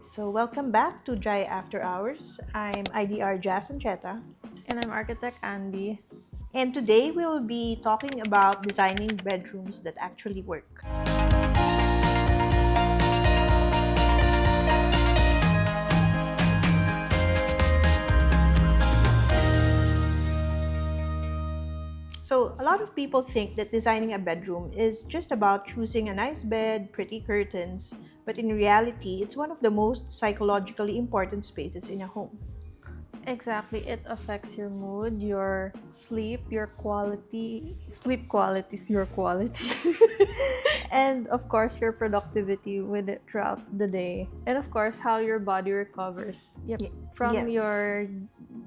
So welcome back to Jai After Hours. I'm IDR Jas and Ancheta. And I'm architect Andi. And today we'll be talking about designing bedrooms that actually work. So a lot of people think that designing a bedroom is just about choosing a nice bed, pretty curtains, but in reality, it's one of the most psychologically important spaces in a home. Exactly, it affects your mood, your sleep, your quality. Sleep quality is your quality. And of course, your productivity with it throughout the day. And of course, how your body recovers from Yes. your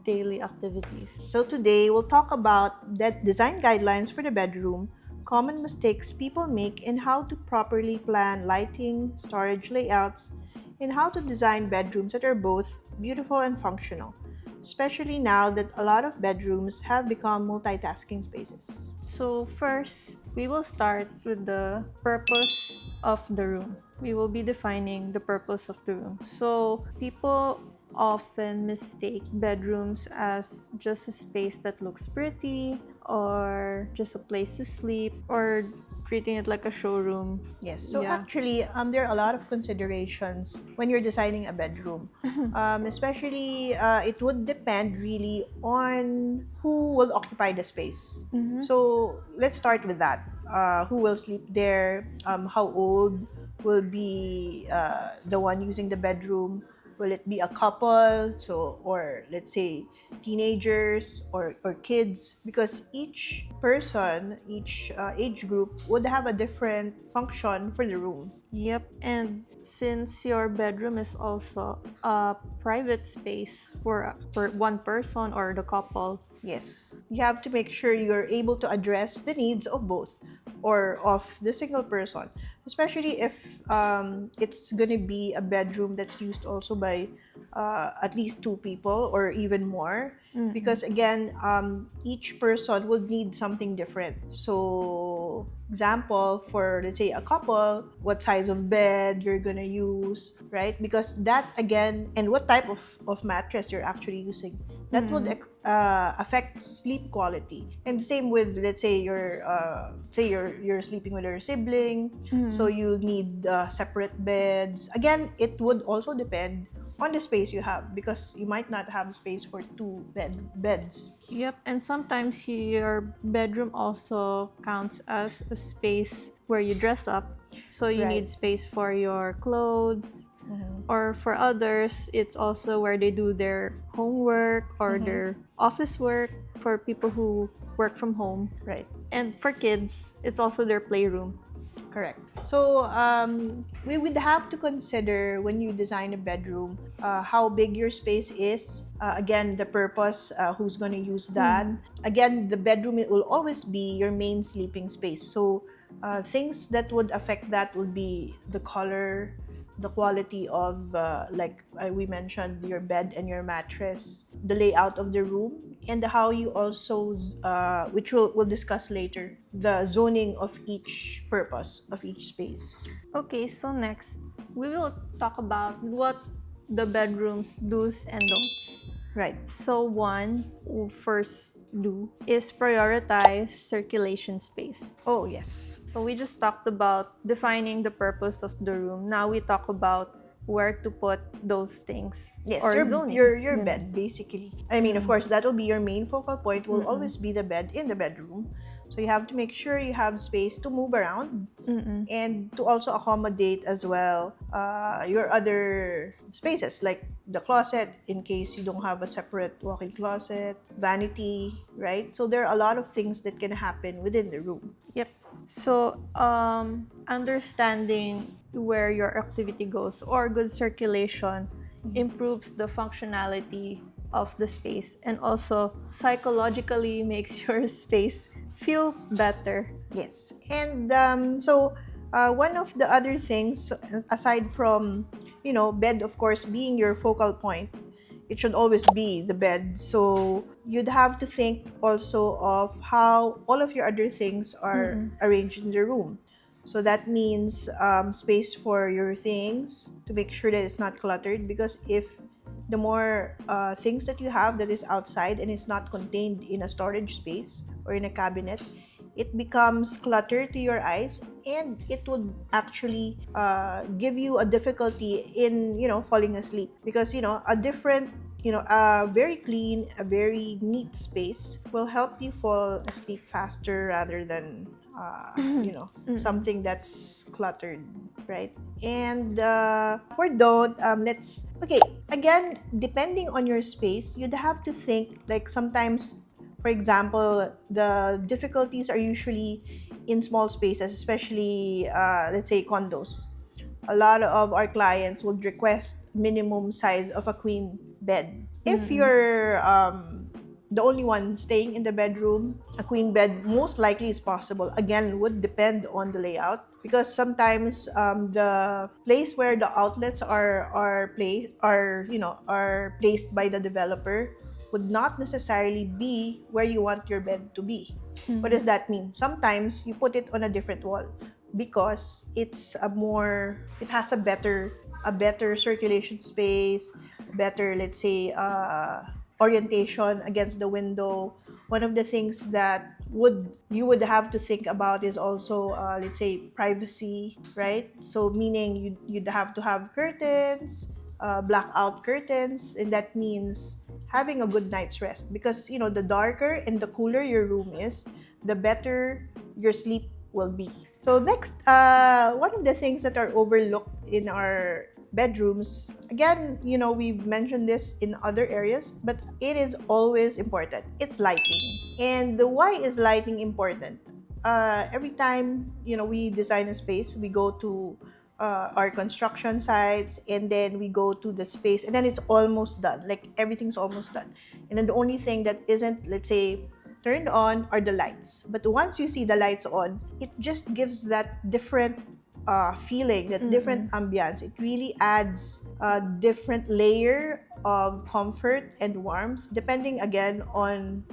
daily activities. So today we'll talk about that design guidelines for the bedroom, common mistakes people make, and how to properly plan lighting, storage layouts, and how to design bedrooms that are both beautiful and functional, especially now that a lot of bedrooms have become multitasking spaces. So first, we will start with the purpose of the room. We will be defining the purpose of the room. So people often mistake bedrooms as just a space that looks pretty or just a place to sleep or treating it like a showroom. Yes, so Yeah. actually, there are a lot of considerations when you're designing a bedroom. Especially, it would depend really on who will occupy the space. Mhm. So let's start with that. Who will sleep there? How old will be the one using the bedroom? Will it be a couple? So, or let's say teenagers or kids, because each person, each age group would have a different function for the room. Yep, and since your bedroom is also a private space for one person or the couple, Yes, you have to make sure you're able to address the needs of both or of the single person, especially if it's going to be a bedroom that's used also by at least two people or even more. Because again, each person would need something different. So, example, for let's say a couple, what size of bed you're gonna use, right? Because that again, and what type of mattress you're actually using, that would affect sleep quality. And same with, let's say you're sleeping with your sibling, so you need separate beds. Again, it would also depend on the space you have, because you might not have space for two beds. Yep, and sometimes your bedroom also counts as a space where you dress up. So you Right. need space for your clothes. Or for others, it's also where they do their homework or their office work for people who work from home. Right. And for kids, it's also their playroom. Correct. So we would have to consider when you design a bedroom how big your space is. Again, the purpose, who's going to use that. Again, the bedroom, it will always be your main sleeping space. So things that would affect that would be the color, the quality of, like we mentioned, your bed and your mattress, the layout of the room, and how you also, which we'll discuss later, the zoning of each purpose of each space. Okay, so next, we will talk about what the bedroom's do's and don'ts. Right. So one first do is prioritize circulation space. Oh, yes. So we just talked about defining the purpose of the room. Now we talk about where to put those things. Yes, or your, zoning. your bed, basically. I mean, of course, that will be your main focal point, will always be the bed in the bedroom. So you have to make sure you have space to move around and to also accommodate as well your other spaces, like the closet, in case you don't have a separate walk-in closet, vanity, right? So there are a lot of things that can happen within the room. Yep. So understanding where your activity goes or good circulation improves the functionality of the space and also psychologically makes your space feel better. Yes. And so one of the other things, aside from, bed, of course, being your focal point, it should always be the bed. So you'd have to think also of how all of your other things are arranged in the room. So that means space for your things to make sure that it's not cluttered. Because if the more things that you have that is outside and is not contained in a storage space or in a cabinet, it becomes clutter to your eyes, and it would actually give you a difficulty in falling asleep. Because a different a very clean, a very neat space will help you fall asleep faster rather than Mm-mm. something that's cluttered, right? And for don't, let's okay. Again, depending on your space, you'd have to think, like, sometimes, for example, the difficulties are usually in small spaces, especially let's say condos. A lot of our clients would request minimum size of a queen bed. If Mm-mm. you're the only one staying in the bedroom, a queen bed most likely is possible. Again, would depend on the layout, because sometimes the place where the outlets are placed by the developer would not necessarily be where you want your bed to be. What Mm-hmm. does that mean? Sometimes you put it on a different wall because it has a better circulation space, better, let's say, orientation against the window. One of the things that would have to think about is also, let's say, privacy, right? So meaning you'd have to have curtains, blackout curtains, and that means having a good night's rest, because the darker and the cooler your room is, the better your sleep will be. So next, one of the things that are overlooked in our bedrooms, again, we've mentioned this in other areas, but it is always important. It's lighting. And why is lighting important? Every time we design a space, we go to our construction sites, and then we go to the space, and then it's almost done. Like, everything's almost done, and then the only thing that isn't, let's say, turned on are the lights. But once you see the lights on, it just gives that different feeling, that different Mm-mm. ambiance. It really adds a different layer of comfort and warmth, depending again on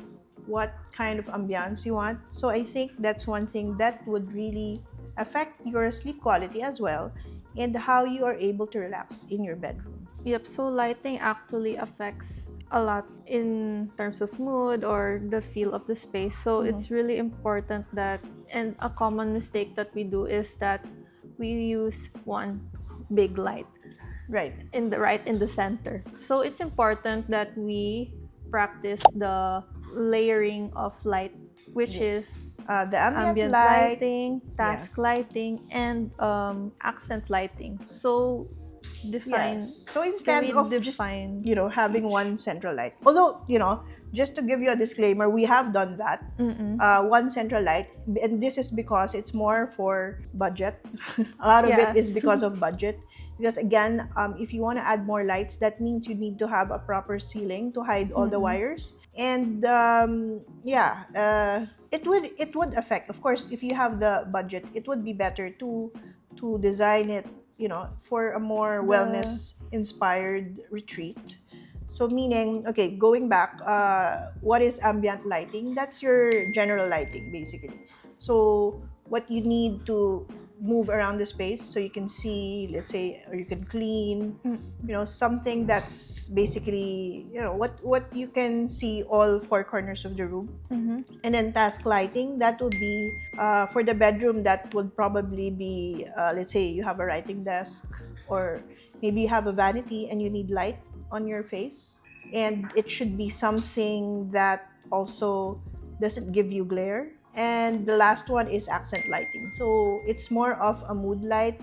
what kind of ambiance you want. So I think that's one thing that would really affect your sleep quality as well, and how you are able to relax in your bedroom. Yep, so lighting actually affects a lot in terms of mood or the feel of the space. So Mhm. it's really important that, and a common mistake that we do is that we use one big light Right. right in the center. So it's important that we practice the layering of light, which Yes. is The ambient ambient light. lighting, Yeah. task lighting, and accent lighting. So Yes. define So can instead we of just, define having each? one central light, although, just to give you a disclaimer, we have done that. Mm-mm. One central light, and this is because it's more for budget. A lot of it is Yes. because of budget. Because again, if you want to add more lights, that means you need to have a proper ceiling to hide all the Mm-mm. wires. And yeah, it would affect. Of course, if you have the budget, it would be better to design it, for a more The wellness inspired retreat. So meaning, okay, going back, what is ambient lighting? That's your general lighting, basically. So what you need to move around the space so you can see, let's say, or you can clean, mm, something that's basically, what you can see all four corners of the room. mhm. And then task lighting, that would be for the bedroom. That would probably be, let's say, you have a writing desk, or maybe you have a vanity and you need light on your face. And it should be something that also doesn't give you glare. And the last one is accent lighting. So it's more of a mood light.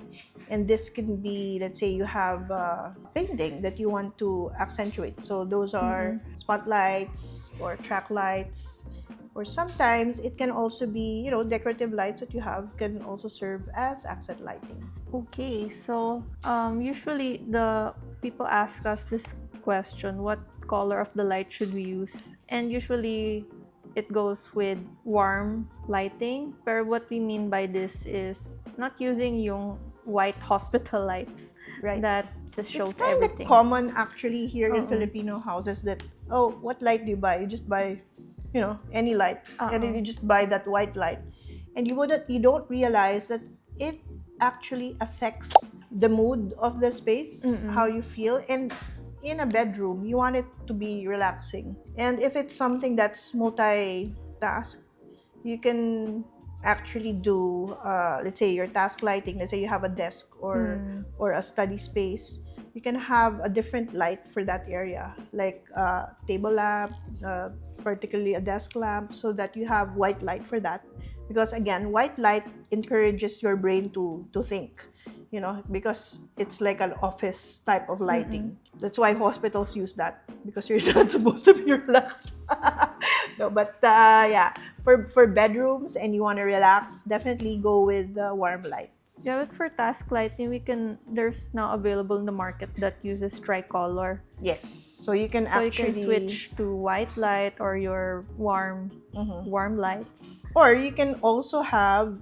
And this can be, let's say, you have a painting that you want to accentuate. So those are Mm-mm. spotlights or track lights, or sometimes it can also be, decorative lights that you have can also serve as accent lighting. Okay, so usually the people ask us this question: what color of the light should we use? And usually it goes with warm lighting. But what we mean by this is not using yung white hospital lights Right. that just It's shows kind of everything. common actually here in Uh-uh. Filipino houses that, oh, what light do you buy? You just buy, any light, and then Uh-uh. you just buy that white light, and you don't realize that it actually affects the mood of the space, how you feel. And in a bedroom, you want it to be relaxing. And if it's something that's multitask, you can actually do, let's say your task lighting. Let's say you have a desk or a study space. You can have a different light for that area, like a table lamp, particularly a desk lamp, so that you have white light for that. Because again, white light encourages your brain to think, because it's like an office type of lighting. That's why hospitals use that, because you're not supposed to be relaxed. No, but yeah, for bedrooms and you want to relax, definitely go with warm lights. Yeah, but for task lighting, there's now available in the market that uses tricolor. Yes, so you can So actually you can switch to white light or your warm lights. Or you can also have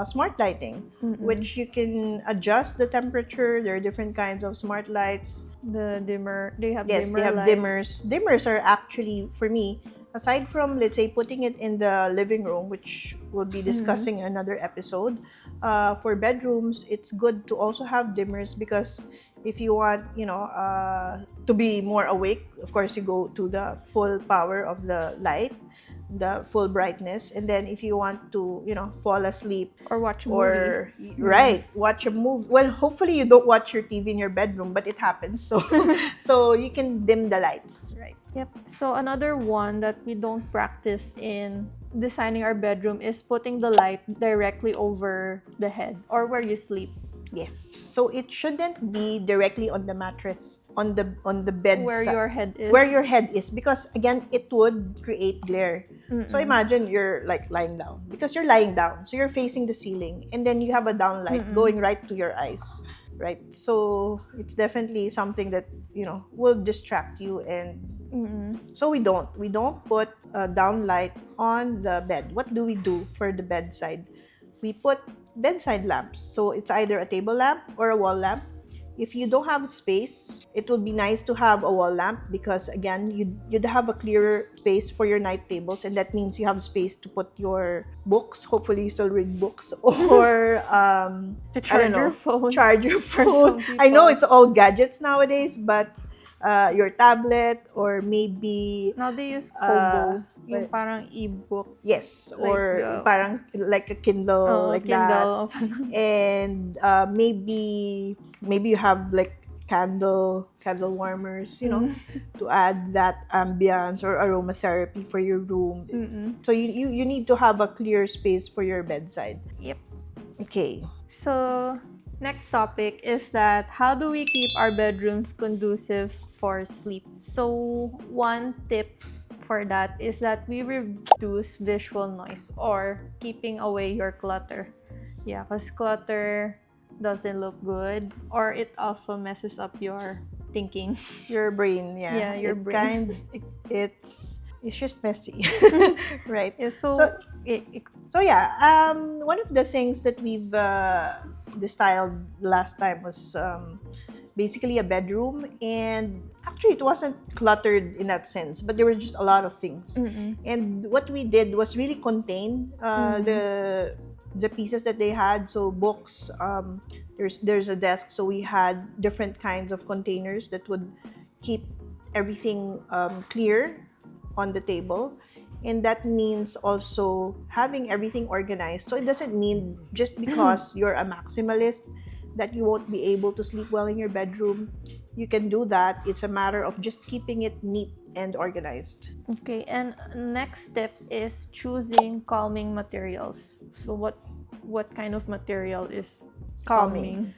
smart lighting, which you can adjust the temperature. There are different kinds of smart lights. The dimmer, they have Yes, dimmer they have lights. dimmers. Dimmers are actually, for me, aside from, let's say, putting it in the living room, which we'll be discussing in another episode, for bedrooms, it's good to also have dimmers, because if you want, to be more awake, of course, you go to the full power of the light, the full brightness. And then if you want to, fall asleep Or watch a or movie. right, watch a movie. Well, hopefully you don't watch your TV in your bedroom, but it happens. So so you can dim the lights, right? Yep. So another one that we don't practice in designing our bedroom is putting the light directly over the head or where you sleep. Yes. So it shouldn't be directly on the mattress, on the bed Where your head is. where your head is, because again, it would create glare. So imagine you're like lying down, because you're lying down, so you're facing the ceiling, and then you have a downlight going right to your eyes, right? So it's definitely something that will distract you. And so we don't put a downlight on the bed. What do we do for the bedside? We put bedside lamps. So it's either a table lamp or a wall lamp. If you don't have space, it would be nice to have a wall lamp, because again, you'd have a clearer space for your night tables, and that means you have space to put your books. Hopefully you still read books, or To charge your phone. charge your For phone. some I know people. it's all gadgets nowadays, but your tablet, or maybe Now they use Kobo. but- Yung parang e-book. yes, Like or the- parang like a Kindle, like that. Kindle. And maybe you have like candle warmers, to add that ambience or aromatherapy for your room. So you need to have a clear space for your bedside. Yep. Okay. So next topic is that how do we keep our bedrooms conducive for sleep? So one tip for that is that we reduce visual noise or keeping away your clutter. Yeah, because clutter doesn't look good, or it also messes up your thinking. Your brain, yeah. Yeah, your brain. It's just messy. Right. Yeah, so, So- it- So yeah, one of the things that we've distilled last time was basically a bedroom, and actually it wasn't cluttered in that sense, but there were just a lot of things. And what we did was really contain the pieces that they had. So books, there's a desk, so we had different kinds of containers that would keep everything clear on the table. And that means also having everything organized. So it doesn't mean just because you're a maximalist that you won't be able to sleep well in your bedroom. You can do that. It's a matter of just keeping it neat and organized. Okay, and next step is choosing calming materials. So what kind of material is calming?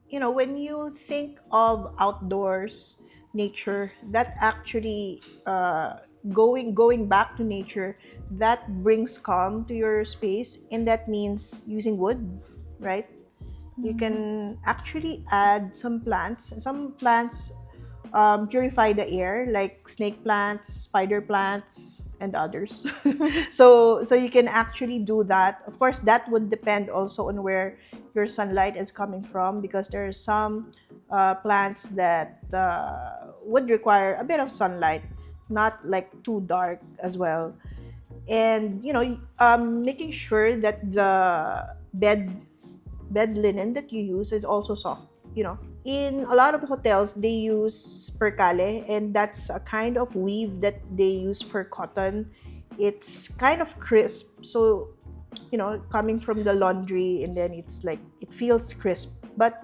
When you think of outdoors, nature, that actually going back to nature, that brings calm to your space, and that means using wood, right? You can actually add some plants. Some plants purify the air, like snake plants, spider plants, and others. So you can actually do that. Of course, that would depend also on where your sunlight is coming from, because there are some plants that would require a bit of sunlight, not like too dark as well. And making sure that bed linen that you use is also soft. In a lot of hotels they use percale, and that's a kind of weave that they use for cotton. It's kind of crisp, so coming from the laundry, and then it's like it feels crisp. But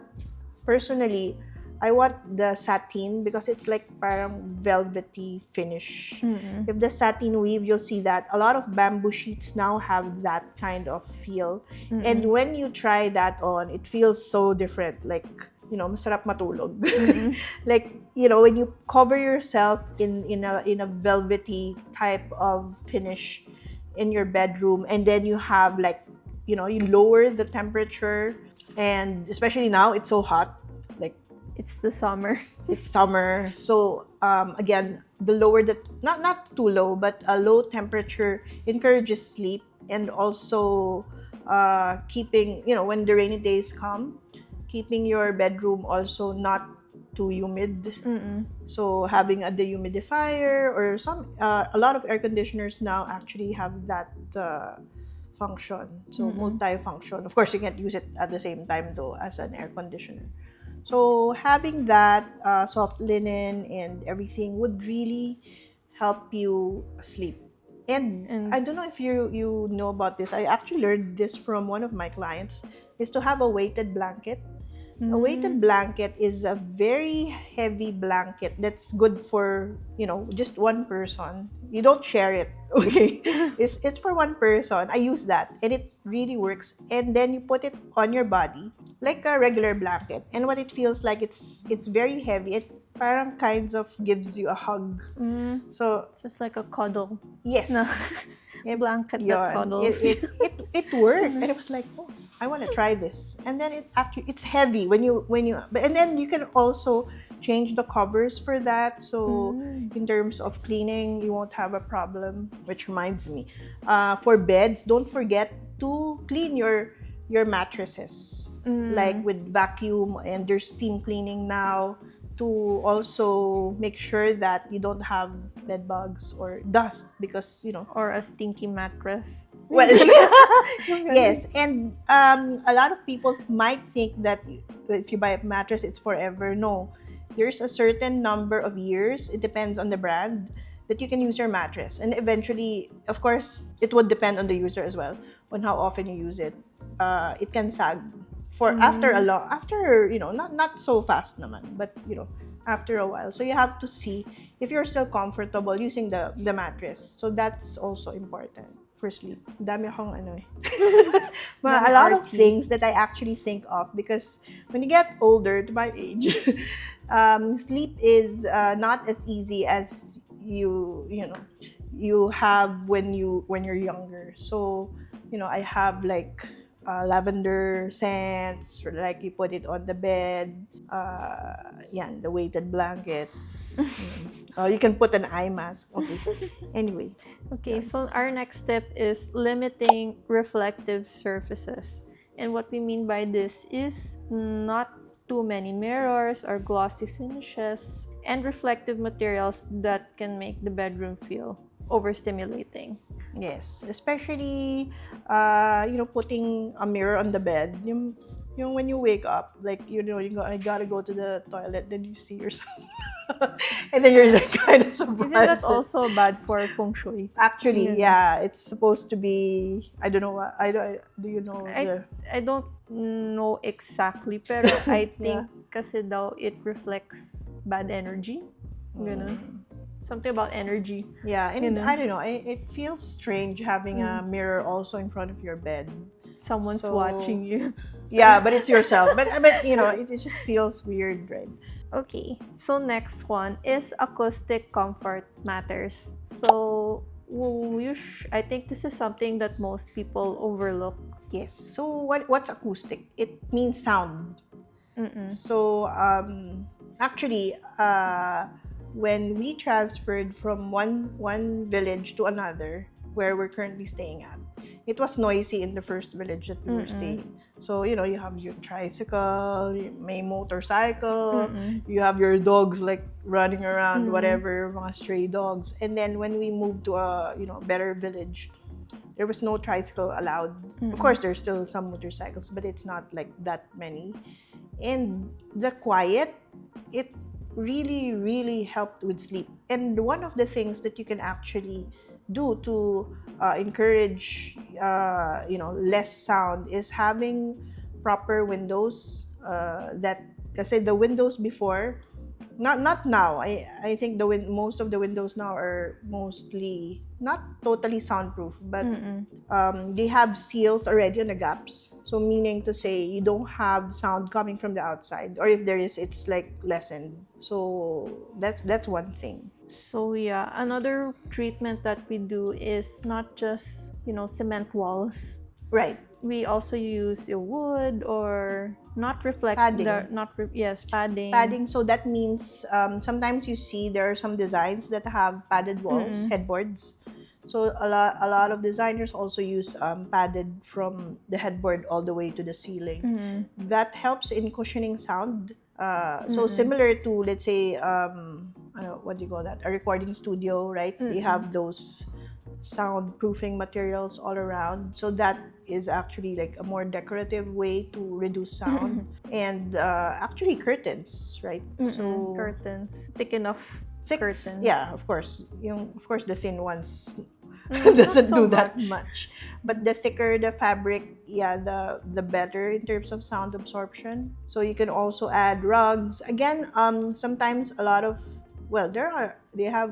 personally, I want the satin because it's like parang velvety finish. Mm-mm. If the satin weave, you'll see that a lot of bamboo sheets now have that kind of feel. Mm-mm. And when you try that on, it feels so different. Like, masarap matulog. Mm-mm. Like, when you cover yourself in a velvety type of finish in your bedroom, and then you have like, you lower the temperature, and especially now it's so hot. Like, It's the summer. it's summer, so again, the lower the not too low, but a low temperature encourages sleep, and also keeping, when the rainy days come, keeping your bedroom also not too humid. Mm-mm. So having a dehumidifier, or a lot of air conditioners now actually have that function. So Mm-mm. multi-function. Of course, you can't use it at the same time though as an air conditioner. So having that soft linen and everything would really help you sleep. And And I don't know if you know about this. I actually learned this from one of my clients, is to have a weighted blanket. A weighted blanket is a very heavy blanket that's good for, just one person. You don't share it, okay? It's for one person. I use that, and it really works. And then you put it on your body like a regular blanket. And what it feels like, it's very heavy. It parang kinds of gives you a hug. So, it's just like a cuddle. yes. No. It- Blanket that Yun. cuddles. It worked, and it was like, oh, I want to try this. And then it's heavy and then you can also change the covers for that. So in terms of cleaning, you won't have a problem. Which reminds me, for beds, don't forget to clean your mattresses, like with vacuum, and there's steam cleaning now, to also make sure that you don't have bed bugs or dust, because Or a stinky mattress. well, yes. And a lot of people might think that if you buy a mattress, it's forever. No, there's a certain number of years, it depends on the brand, that you can use your mattress. And eventually, of course, it would depend on the user as well, on how often you use it. It can sag for after not so fast naman, but after a while. So you have to see if you're still comfortable using the mattress. So that's also important for sleep. Dami akong a lot of things that I actually think of, because when you get older, to my age, sleep is not as easy as you have when you're younger. So I have like lavender scents, or like you put it on the bed, the weighted blanket. You can put an eye mask. Okay. Anyway. Okay, so our next step is limiting reflective surfaces. And what we mean by this is not too many mirrors or glossy finishes and reflective materials that can make the bedroom feel overstimulating. Yes, especially putting a mirror on the bed. Yung when you wake up, like I gotta go to the toilet, then you see yourself, and then you're like kind of surprised. Isn't that also bad for feng shui? Actually, yeah, it's supposed to be. I don't know what. Do you know? I don't know exactly, pero I think kasi daw it reflects bad energy. Ganun. Something about energy. Yeah, and I don't know. It feels strange having a mirror also in front of your bed. Someone's watching you. Yeah, but it's yourself. But it just feels weird, right? Okay, so next one is acoustic comfort matters. So I think this is something that most people overlook. Yes. So what's acoustic? It means sound. So actually, when we transferred from one village to another, where we're currently staying at, it was noisy in the first village that we were staying. So you have your tricycle, may motorcycle, you have your dogs like running around, whatever, mga stray dogs. And then when we moved to a better village, there was no tricycle allowed. Of course, there's still some motorcycles, but it's not like that many. And the quiet, it really, really helped with sleep. And one of the things that you can actually do to encourage, less sound is having proper windows. That kasi the windows before, not now. I think most of the windows now are mostly not totally soundproof, but they have seals already on the gaps. So meaning to say you don't have sound coming from the outside, or if there is, it's like lessened. So that's one thing. So yeah, another treatment that we do is not just, cement walls. Right. We also use a wood or not reflect Padding. Padding. Padding. So that means sometimes you see there are some designs that have padded walls, headboards. So a lot of designers also use padded from the headboard all the way to the ceiling. That helps in cushioning sound. So similar to, let's say, what do you call that? A recording studio, right? They have those soundproofing materials all around. So that is actually like a more decorative way to reduce sound. And actually curtains, right? So curtains, thick enough curtains. Yeah, of course. Of course, the thin ones doesn't do that much. But the thicker the fabric, the better in terms of sound absorption. So you can also add rugs. Again, sometimes a lot of I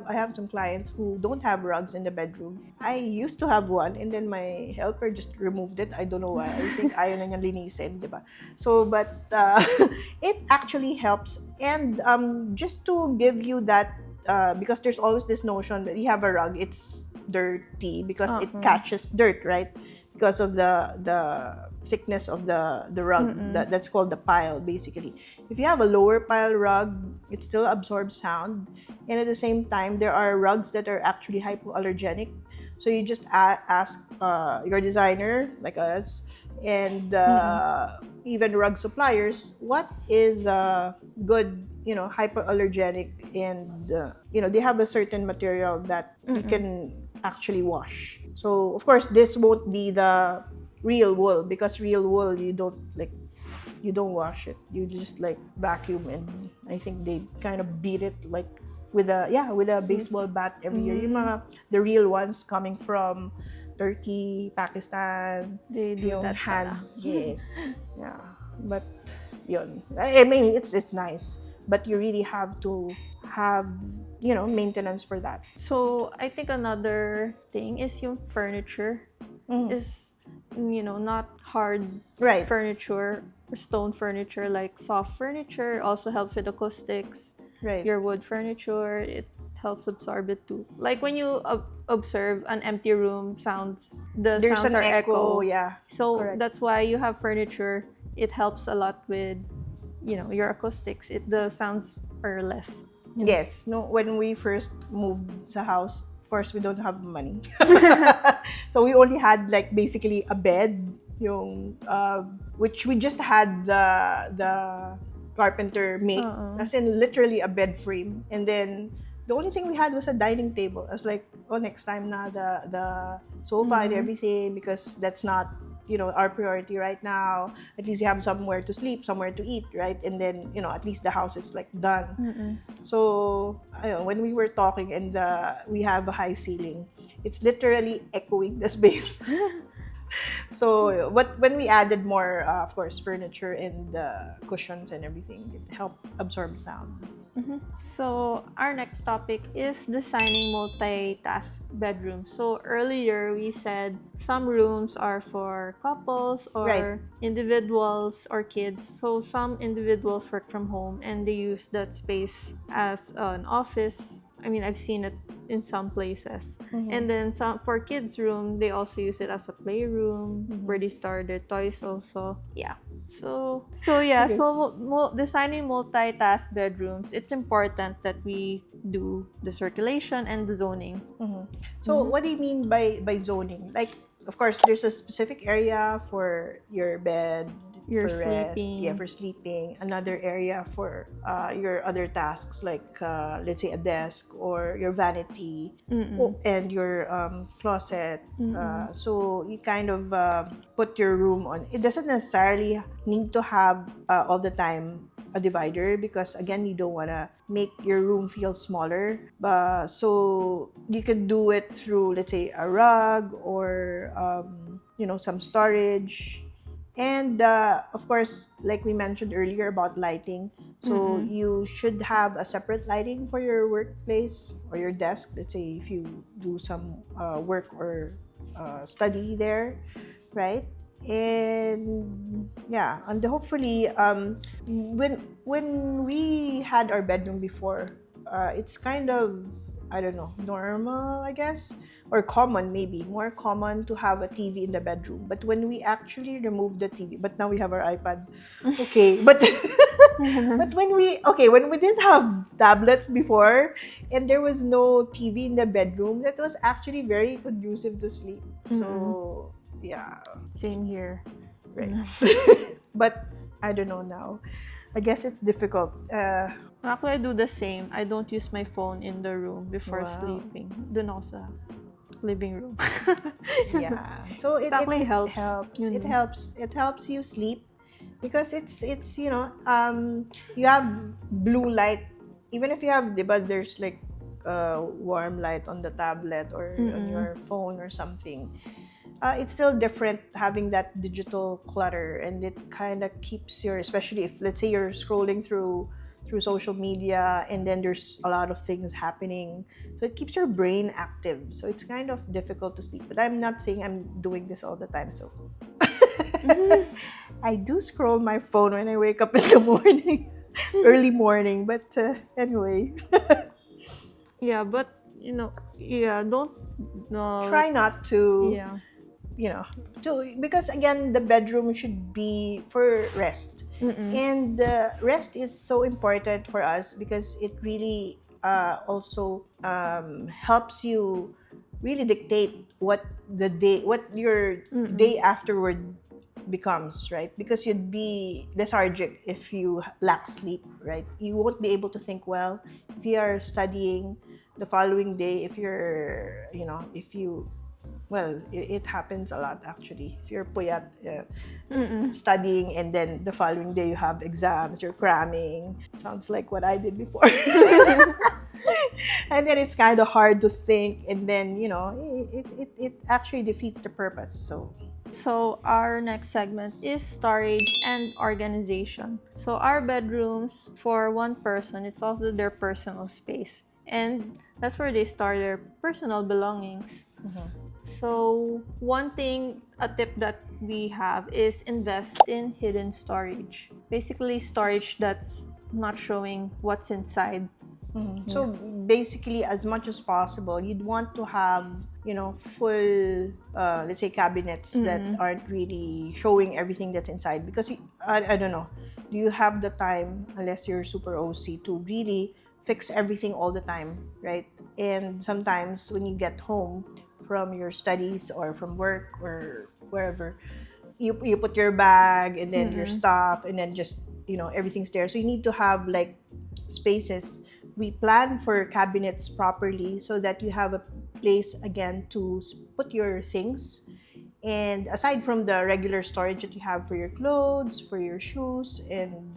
have some clients who don't have rugs in the bedroom. I used to have one, and then my helper just removed it. I don't know why. I think ayaw na niyang linisin, diba? So, but it actually helps. And just to give you that, because there's always this notion that you have a rug, it's dirty because it catches dirt, right? Because of the thickness of the rug. That's called the pile, basically. If you have a lower pile rug, it still absorbs sound, and at the same time there are rugs that are actually hypoallergenic. So you just ask your designer, like us, and even rug suppliers, what is good, hypoallergenic, and they have a certain material that you can actually wash. So of course this won't be the real wool, because real wool you don't wash it. You just like vacuum, and I think they kind of beat it like with a baseball bat every year. The real ones coming from Turkey, Pakistan, They do that hand. pala. Yes. Yeah. But yun. I mean, it's nice, but you really have to have maintenance for that. So I think another thing is yung furniture is not hard Right. furniture or stone furniture, like soft furniture also helps with acoustics. Right. Your wood furniture, it helps absorb it too. Like when you observe an empty room, There's sounds an are echo. Yeah. So Correct. that's why you have furniture. It helps a lot with your acoustics. The sounds are less. Yes. No. When we first moved sa house, of course we don't have money, so we only had like basically a bed, which we just had the carpenter make, as in literally a bed frame, and then the only thing we had was a dining table. I was like, oh, next time na the sofa and everything, because that's not our priority right now. At least you have somewhere to sleep, somewhere to eat, right? And then at least the house is like done. So when we were talking, and we have a high ceiling, it's literally echoing the space. So when we added more, of course, furniture and cushions and everything, it helped absorb sound. So our next topic is designing multitask bedrooms. So earlier we said some rooms are for couples or Right. individuals or kids. So some individuals work from home and they use that space as an office. I mean, I've seen it in some places. And then for kids' room, they also use it as a playroom where they store their toys also. Yeah. So designing multitask bedrooms, it's important that we do the circulation and the zoning. So what do you mean by zoning? Like, of course, there's a specific area for your bed, You're for rest, yeah, sleeping. for sleeping. Another area for your other tasks, like let's say a desk or your vanity, Mm-mm. and your closet. Mm-mm. So you kind of put your room on. It doesn't necessarily need to have all the time a divider, because again, you don't want to make your room feel smaller. So you could do it through, let's say, a rug, or some storage. And of course, like we mentioned earlier about lighting, so Mm-mm. you should have a separate lighting for your workplace or your desk. Let's say if you do some work or study there, right? And yeah, and hopefully, when we had our bedroom before, it's kind of, I don't know, normal, I guess, or common, maybe more common to have a TV in the bedroom. But when we actually removed the TV, but now we have our iPad. Okay, but when we didn't have tablets before, and there was no TV in the bedroom, that was actually very conducive to sleep. Mm-mm. So yeah, Same here. right. But I don't know now. I guess it's difficult. Actually, I do the same. I don't use my phone in the room before Wow. sleeping. Dun ako sa living room. Yeah. So It it actually it helps. helps. It Mm. helps. It helps you sleep, because it's you have blue light. Even if you have, but there's like warm light on the tablet or on Mm-mm. your phone or something. It's still different having that digital clutter, and it kind of keeps your, especially if, let's say, you're scrolling through social media, and then there's a lot of things happening, so it keeps your brain active, so it's kind of difficult to sleep. But I'm not saying I'm doing this all the time, so I do scroll my phone when I wake up in the morning, early morning, but anyway. Yeah, but yeah, don't no. Try not to, Yeah. you know because again, the bedroom should be for rest. Mm-mm. And rest is so important for us, because it really also helps you really dictate what your Mm-mm. day afterward becomes, right? Because you'd be lethargic if you lack sleep, right? You won't be able to think well if you are studying the following day. If you're, if you, well, it happens a lot, actually. If you're puyat, Mm-mm. studying, and then the following day you have exams, you're cramming. Sounds like what I did before. And then it's kind of hard to think, and then it actually defeats the purpose. So So our next segment is storage and organization. So our bedrooms, for one person, it's also their personal space. And that's where they store their personal belongings. So one thing, a tip that we have is invest in hidden storage. Basically, storage that's not showing what's inside. So basically, as much as possible, you'd want to have, full, let's say, cabinets that aren't really showing everything that's inside. Because I don't know, do you have the time, unless you're super OC, to really fix everything all the time, right? And sometimes when you get home from your studies or from work or wherever, you put your bag, and then your stuff, and then just, everything's there. So you need to have like spaces. We plan for cabinets properly, so that you have a place again to put your things. And aside from the regular storage that you have for your clothes, for your shoes, and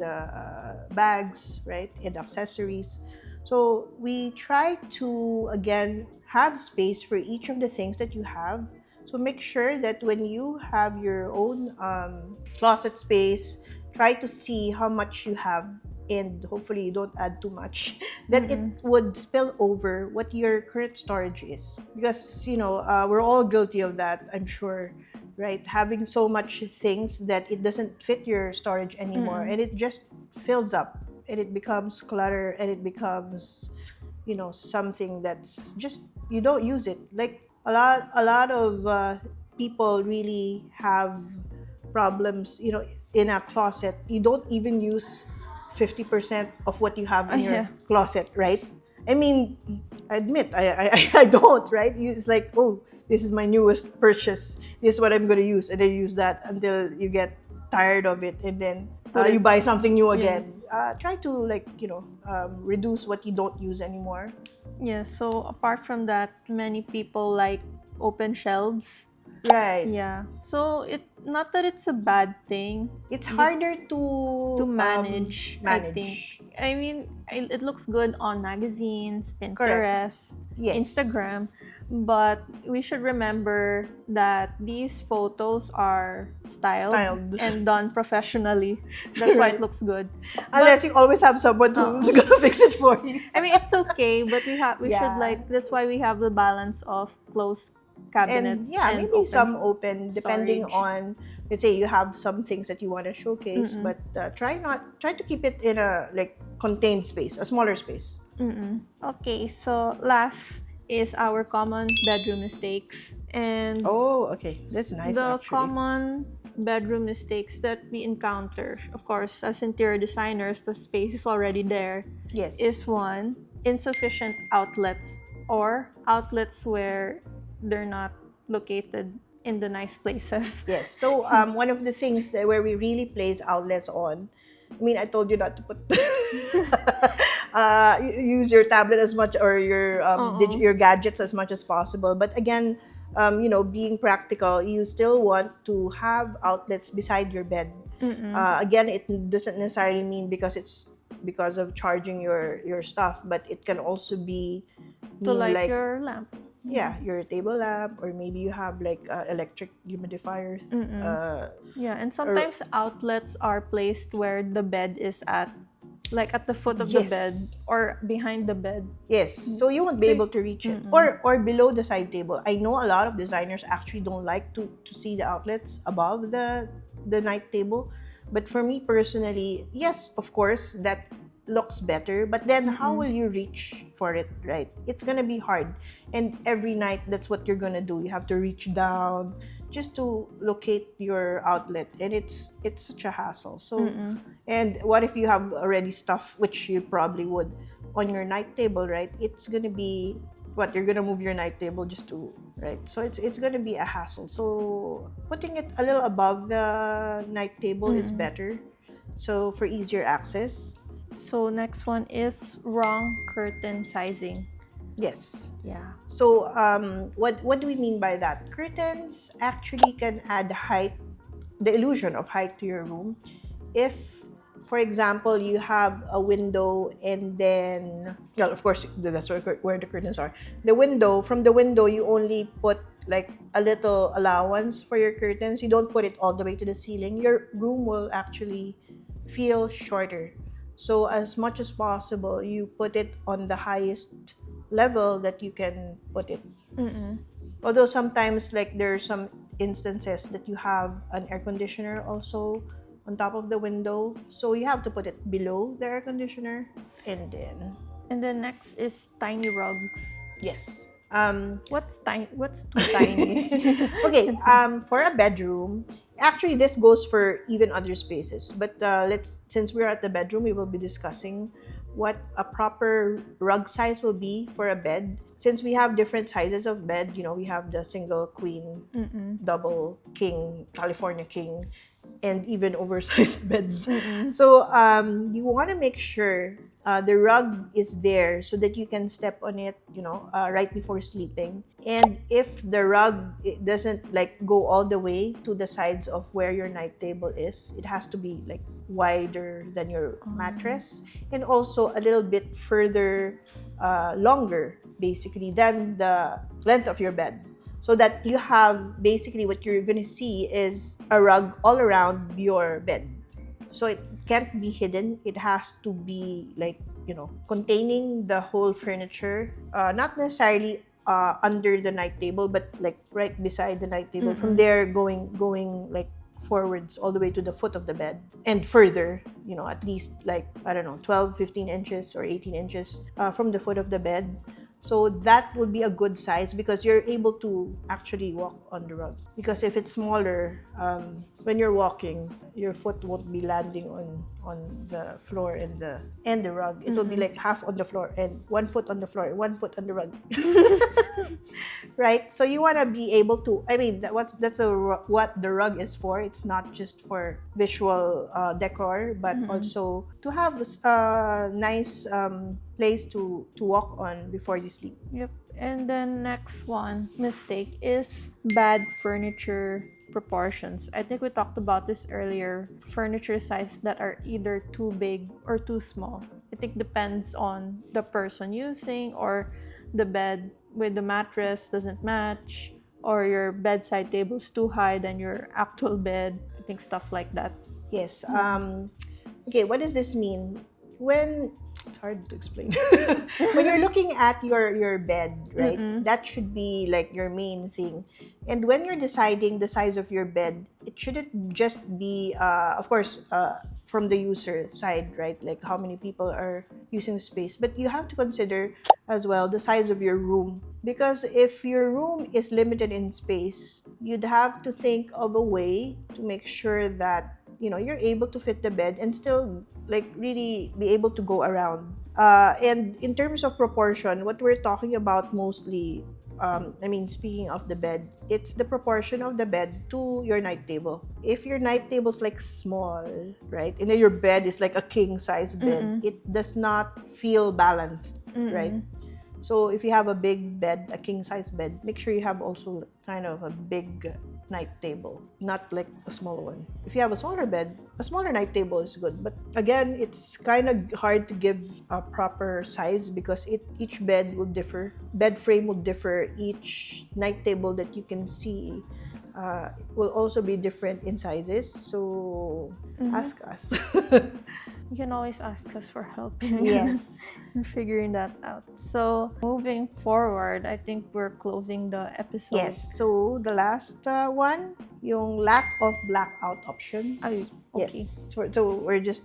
bags, right, and accessories, so we try to again have space for each of the things that you have. So make sure that when you have your own closet space, try to see how much you have, and hopefully you don't add too much, that it would spill over what your current storage is. Because we're all guilty of that, I'm sure, right? Having so much things that it doesn't fit your storage anymore, and it just fills up, and it becomes clutter, and it becomes something that's just, you don't use it. Like a lot of people really have problems, in a closet. You don't even use 50% of what you have in your Yeah. closet, right? I mean, I admit, I don't, right? It's like, oh, this is my newest purchase, this is what I'm going to use, and then you use that until you get tired of it and then Put you it- buy something new again. Yes. Try to reduce what you don't use anymore. Yeah, so apart from that, many people like open shelves. Right. Yeah. So not that it's a bad thing. It's You- harder to manage, I think. manage. I mean, it looks good on magazines, Correct. Pinterest, Yes. Instagram, but we should remember that these photos are styled. And done professionally. That's why Right. it looks good. Unless you always have someone who's gonna fix it for you. I mean, it's okay, but we should Yeah. that's why we have the balance of closed cabinets And maybe open some open, depending storage. on, let's say you have some things that you want to showcase, but try to keep it in a contained space, a smaller space. Okay, so last is our common bedroom mistakes. And Oh, okay, that's nice. the actually. common bedroom mistakes that we encounter, of course, as interior designers, the space is already there, Yes. is one, insufficient outlets or outlets where they're not located in the nice places. Yes. So one of the things where we really place outlets on, I mean, I told you not to put use your tablet as much or your your gadgets as much as possible. But again, being practical, you still want to have outlets beside your bed. Again, it doesn't necessarily mean because it's because of charging your stuff, but it can also be To light your lamp. yeah, your table lamp, or maybe you have electric humidifier. Yeah, and sometimes outlets are placed where the bed is at, like at the foot of the Yes. bed or behind the bed. Yes, so you won't be able to reach it, or below the side table. I know a lot of designers actually don't like to see the outlets above the night table, but for me personally, yes, of course that looks better, but then how will you reach for it, right? It's gonna be hard, and every night that's what you're gonna do. You have to reach down just to locate your outlet, and it's such a hassle. So and what if you have already stuff, which you probably would, on your night table, right? It's gonna be what you're gonna move your night table just to, right? So it's gonna be a hassle. So putting it a little above the night table is better, so for easier access. So next one is wrong curtain sizing. Yes. Yeah. So what do we mean by that? Curtains actually can add height, the illusion of height to your room. If, for example, you have a window and then, well, of course, that's where the curtains are. From the window, you only put like a little allowance for your curtains. You don't put it all the way to the ceiling. Your room will actually feel shorter. So as much as possible, you put it on the highest level that you can put it. Although sometimes, there are some instances that you have an air conditioner also on top of the window, so you have to put it below the air conditioner, and then next is tiny rugs. yes. What's tiny? What's too tiny? Okay. For a bedroom, actually, this goes for even other spaces. But since we're at the bedroom, we will be discussing what a proper rug size will be for a bed. Since we have different sizes of bed, we have the single queen, double king, California king, and even oversized beds. So you want to make sure the rug is there so that you can step on it, right before sleeping. And if the rug doesn't go all the way to the sides of where your night table is, it has to be wider than your mattress, and also a little bit further, longer, basically, than the length of your bed. So that you have, basically, what you're gonna see is a rug all around your bed. So it can't be hidden. It has to be containing the whole furniture, not necessarily under the night table, but right beside the night table. From there, going forwards all the way to the foot of the bed, and further, at least 12, 15 inches or 18 inches from the foot of the bed. So that would be a good size because you're able to actually walk on the rug. Because if it's smaller, when you're walking, your foot won't be landing on the floor and the rug. It will be like half on the floor and 1 foot on the floor, 1 foot on the rug. Right? So you want to be able to. I mean, what the rug is for. It's not just for visual decor, but also to have a nice place to walk on before you sleep. Yep. And then next one mistake is bad furniture proportions. I think we talked about this earlier. Furniture sizes that are either too big or too small. I think depends on the person using, or the bed with the mattress doesn't match, or your bedside table is too high than your actual bed. I think stuff like that. Yes. Okay, what does this mean? When it's hard to explain. When you're looking at your bed, right? That should be like your main thing. And when you're deciding the size of your bed, it shouldn't just be, of course, from the user side, right? Like how many people are using the space. But you have to consider as well the size of your room. Because if your room is limited in space, you'd have to think of a way to make sure that you're able to fit the bed and still like really be able to go around. And in terms of proportion, what we're talking about mostly, speaking of the bed, it's the proportion of the bed to your night table. If your night table's like small, right, and then your bed is like a king size bed, it does not feel balanced, right? So if you have a big bed, a king size bed, make sure you have also kind of a big night table, not like a small one. If you have a smaller bed, a smaller night table is good. But again, it's kind of hard to give a proper size because each bed will differ. Bed frame will differ. Each night table that you can see will also be different in sizes. So ask us. You can always ask us for help. Yes. In figuring that out. So moving forward, I think we're closing the episode. Yes. So the last one, yung lack of blackout options. Ay, okay. Yes. So we're just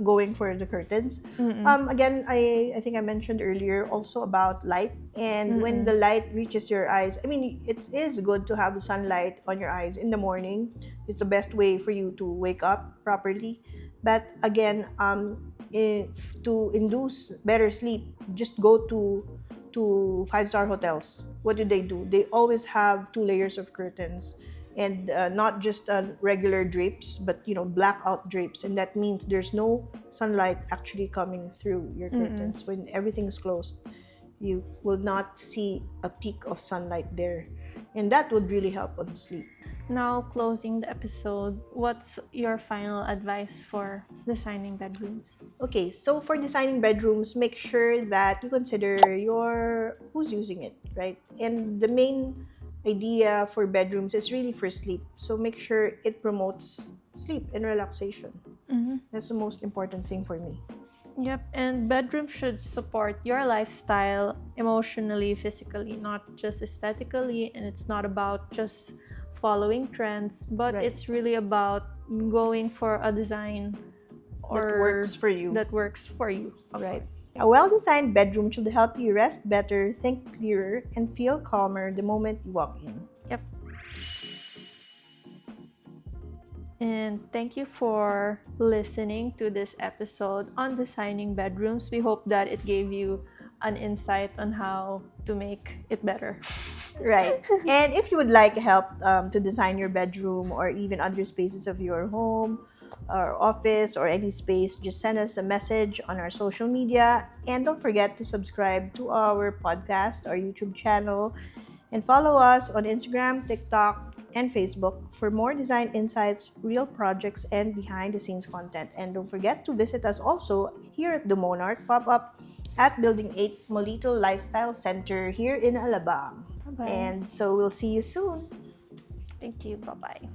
going for the curtains. Again, I think I mentioned earlier also about light. And when the light reaches your eyes, I mean, it is good to have the sunlight on your eyes in the morning. It's the best way for you to wake up properly. But again, to induce better sleep, just go to 5-star hotels. What do? They always have 2 layers of curtains, and not just regular drapes, but blackout drapes, and that means there's no sunlight actually coming through your curtains. When everything's closed, you will not see a peak of sunlight there, and that would really help on sleep. Now, closing the episode, what's your final advice for designing bedrooms? Okay, so for designing bedrooms, make sure that you consider who's using it, right? And the main idea for bedrooms is really for sleep. So make sure it promotes sleep and relaxation. That's the most important thing for me. Yep, and bedrooms should support your lifestyle emotionally, physically, not just aesthetically, and it's not about just following trends, but it's really about going for a design that works for you. Right. A well-designed bedroom should help you rest better, think clearer, and feel calmer the moment you walk in. Yep. And thank you for listening to this episode on designing bedrooms. We hope that it gave you an insight on how to make it better. Right. And if you would like help to design your bedroom or even other spaces of your home or office or any space, just send us a message on our social media. And don't forget to subscribe to our podcast, our YouTube channel, and follow us on Instagram, TikTok, and Facebook for more design insights, real projects, and behind-the-scenes content. And don't forget to visit us also here at the Monarch Pop-Up at Building 8 Molito Lifestyle Center here in Alabang. Bye-bye. And so we'll see you soon. Thank you. Bye-bye.